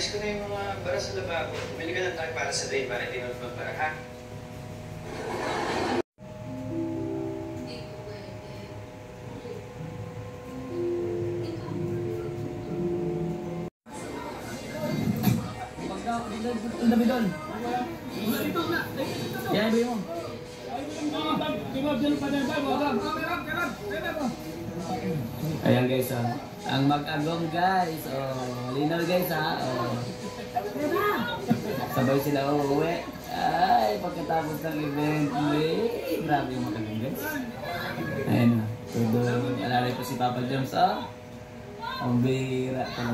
Ayos ko na yung mga bara sa lababo. Bumili ka ng tayo para sa drain para hindi na magbara, ha? Bidon. Yan, ibigay mo. Ayan guys, ang mag-agong guys, linaw guys sabay sila uuwi. Ay, pagkatapos ng event, grabe yung mag-agong guys. Ayan na, todo, alalay po si Papa Jones, ang bira talaga.